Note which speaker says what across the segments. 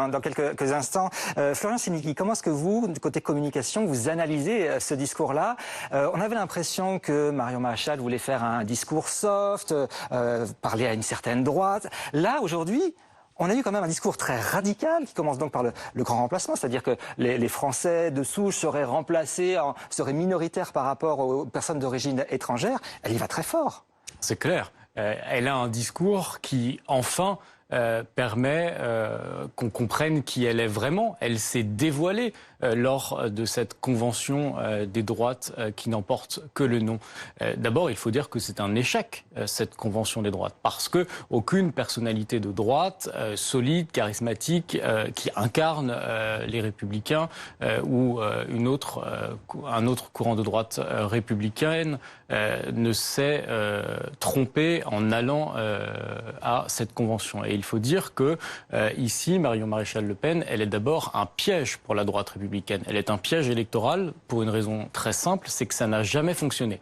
Speaker 1: Dans quelques instants, Florian Séniki, comment est-ce que vous, du côté communication, vous analysez ce discours-là? On avait l'impression que Marion Maréchal voulait faire un discours soft, parler à une certaine droite. Là, aujourd'hui, on a eu quand même un discours très radical qui commence donc par le grand remplacement, c'est-à-dire que les Français de souche seraient remplacés, seraient minoritaires par rapport aux personnes d'origine étrangère. Elle y va très fort.
Speaker 2: C'est clair. Elle a un discours qui, enfin, permet qu'on comprenne qui elle est vraiment. Elle s'est dévoilée lors de cette convention des droites qui n'en porte que le nom. D'abord, il faut dire que c'est un échec, cette convention des droites, parce que aucune personnalité de droite solide, charismatique, qui incarne les Républicains ou un autre courant de droite républicaine ne s'est trompé en allant à cette convention. Et il faut dire que ici, Marion Maréchal Le Pen, elle est d'abord un piège pour la droite républicaine. Elle est un piège électoral pour une raison très simple, c'est que ça n'a jamais fonctionné.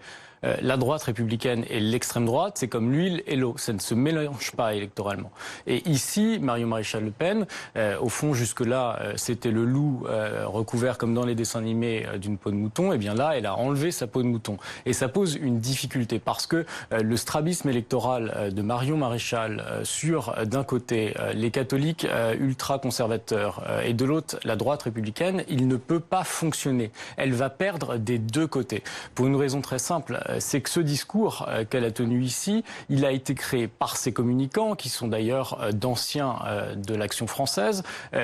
Speaker 2: La droite républicaine et l'extrême droite, c'est comme l'huile et l'eau, ça ne se mélange pas électoralement. Et ici, Marion Maréchal Le Pen, au fond, jusque-là, c'était le loup recouvert comme dans les dessins animés d'une peau de mouton. Et bien là, elle a enlevé sa peau de mouton. Et ça pose une difficulté parce que le strabisme électoral de Marion Maréchal sur, d'un côté, les catholiques ultra-conservateurs et de l'autre, la droite républicaine, il ne peut pas fonctionner. Elle va perdre des deux côtés. Pour une raison très simple, c'est que ce discours qu'elle a tenu ici, il a été créé par ses communicants, qui sont d'ailleurs d'anciens de l'Action française,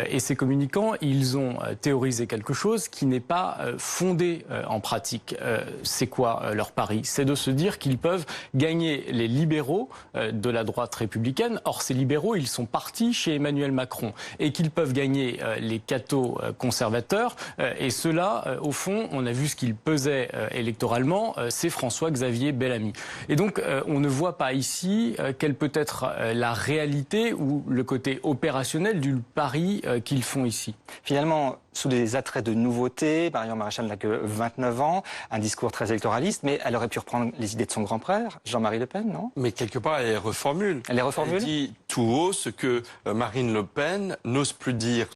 Speaker 2: et ces communicants, ils ont théorisé quelque chose qui n'est pas fondé en pratique. C'est quoi leur pari? C'est de se dire qu'ils peuvent gagner les libéraux de la droite républicaine. Or, ces libéraux, ils sont partis chez Emmanuel Macron, et qu'ils peuvent gagner les cathos conservateurs, et ceux-là, au fond, on a vu ce qu'ils pesaient électoralement, c'est François-Xavier Bellamy. Et donc, on ne voit pas ici quelle peut être la réalité ou le côté opérationnel du pari qu'ils font ici.
Speaker 1: Finalement, sous des attraits de nouveauté, Marion Maréchal n'a que 29 ans, un discours très électoraliste, mais elle aurait pu reprendre les idées de son grand-père, Jean-Marie Le Pen, non?
Speaker 3: Mais quelque part, elle les reformule.
Speaker 1: Elle les reformule?
Speaker 3: Elle dit tout haut ce que Marine Le Pen n'ose plus dire